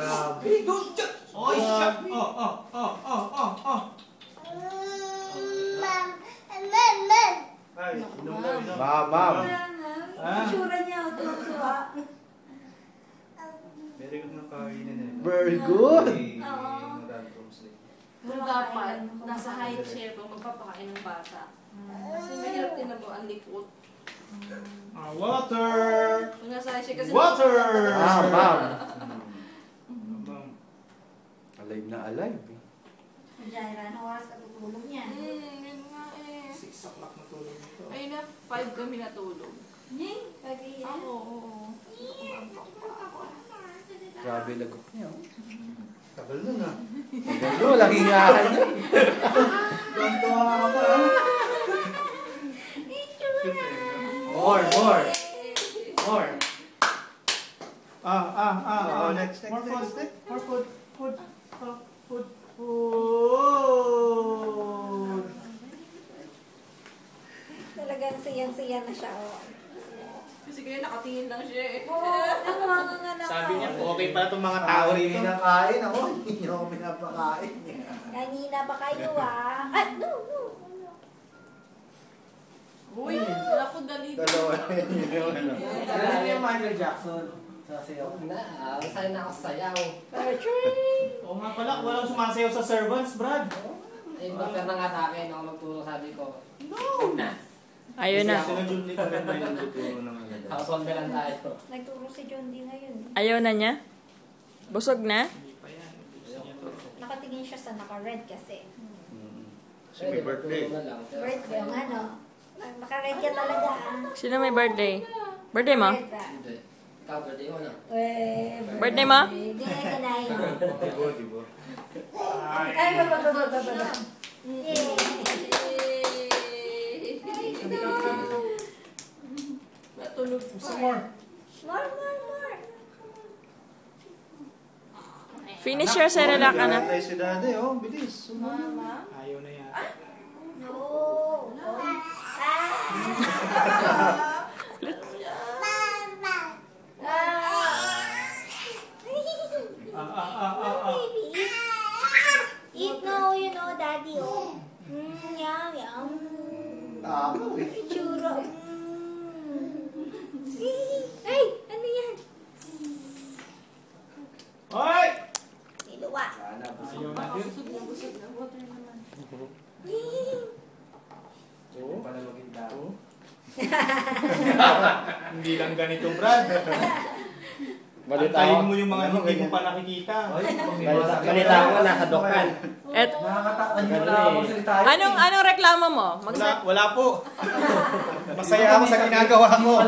Grabe. Oh, shit! Oh. Ay, inom daw, inom. Ma'am. Ang tsura niya, tuwa. Very good na kainin eh. Very good. Pero dapat, nasa high chair kung magpapakain ng bata. Kasi mahirap din na mo ang likod. Water! Kung nasa high chair kasi... Water! Ma'am. Ma'am. Alive na alive. Jaira, ano oras ka tutulog niya? Yun nga eh. 6 o'clock na tulog nito. Ay na, 5 kami natulog. Yay, pag-iyan. Ako, oo. Grabe lagot niya. Tagal na na. Maganda, walang hingahan niya. Gantuwa ka pa. More. Next. More food. More food. Food. Talagang siyan-siya na siya. Kasi kaya nakatingin lang siya eh. Oo, nanguhanga nga na. Sabi niya, okay pala itong mga tao rito. Pinakain ako. Hindi niyo ako pinapakain. Kanina pa kayo Ay, no. Uy, wala ko dali. Dalawa yun. Alam yung Michael Jackson sa sayaw. Saan na ako sayaw? Oo nga pala, walang sumasayaw sa servants, Brad. Ay, magkar na nga sa akin. Ako magturo, sabi ko. No! Ayun na. Sino Jun Lee pa rin ba yung tuturo ng agad? Household ka lang tayo. Nagturo si John D ngayon. Ayaw na niya? Busog na? Hindi pa yan. Gusto niya to. Nakatingin siya sa naka-red kasi. Kasi may birthday. Red ba yung ano? Naka-red ka talaga Sino may birthday? Birthday mo? Red ba? Hindi. Ikaw, birthday mo na. Birthday mo? Hindi na kinain. Diba? Ay, ba. Yay! Natulog Gusto more? More. Finish your Cerelac, anak. Tayo si daddy, oh. Bilis. Mama? Ayaw na yan. No. Baby. Eat no, you know, daddy, oh. Yum. Tama eh. Churro. Ay, ano yan? Hoy! Niluwa. Sana. Ayaw na din. Busog na. Water naman. Oo. Pala maging tao. Hindi lang ganito, Brad. Antayin mo yung mga hindi mo pa nakikita. Balita ko, nasa dokan. Nakakatakot mo na ako salita. Anong reklamo mo? Wala po. Masaya ako sa ginagawa mo.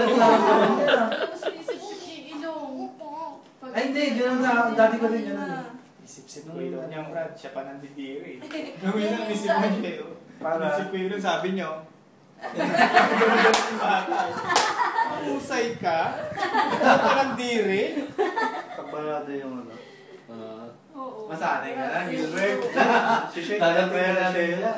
Ay, hindi. Diyan sa dati ko rin yun. Isip-sip ko yun niya, Brad. Siya pa nandidiri. Gawin isip mo siya. Isip ko yun, sabi niyo. Usay ka? Pa nandiri? Kabarado yung ano. Oo. Masanay ka na, Gilbert. Shishake Talagang na pera pera nila.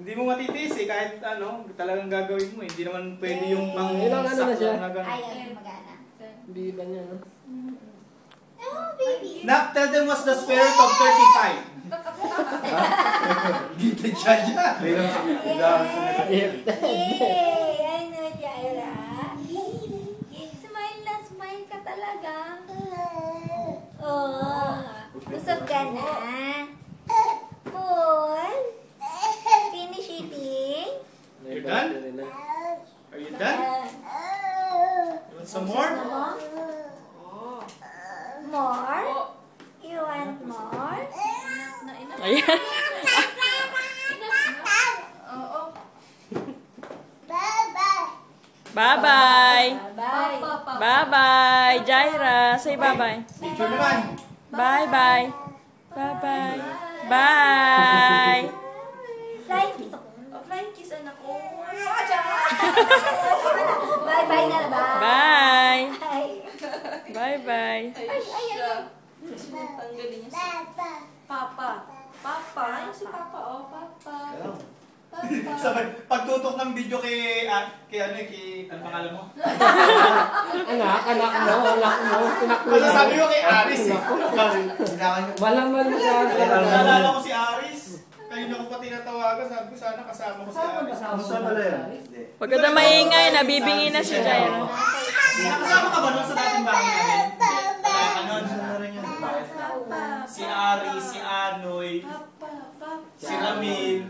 Hindi mo matitiis eh, kahit ano, talagang gagawin mo. Hindi naman pwede yung pang Ilang ano na siya? na gano'n. Ayaw magana. Hindi ba niya, no? Oh, baby. Nak, tell them what's the spirit of 35. Gita siya niya. Yay! I know, Jaira. Smile ka talaga. Oh, busog ka na. Full. Finish eating. You done? Are you done? You want some more? Oo. More? Oo. You want more? Ayan. Oo. Bye-bye. Bye. Bye-bye. Jaira, say bye-bye. Picture naman. Bye-bye. Bye-bye. Bye. Flying kiss ako. Flying kiss anak ko. Bye-bye na ba? Bye. Bye. Bye-bye. Ay, siya. Tanggalin niya. Papa. Papa. Ay, si Papa. Oh, Papa. Sabay, pagtutok ng video kay ano pangalan mo? Anak mo. Masasabi ko kay Aris eh. Walang masyado. Naalala ko si Aris. Kayo na ko pa tinatawagan. Sabi ko sana kasama ko si Aris. Kamusta pala yan? Huwag ka na maingay, nabibingi na si Jaira. Nakasama ka ba nun sa dating bahay namin? Ano? Si Aris, si Anoy, si Ramil.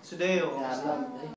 Si Deo. Yan lang.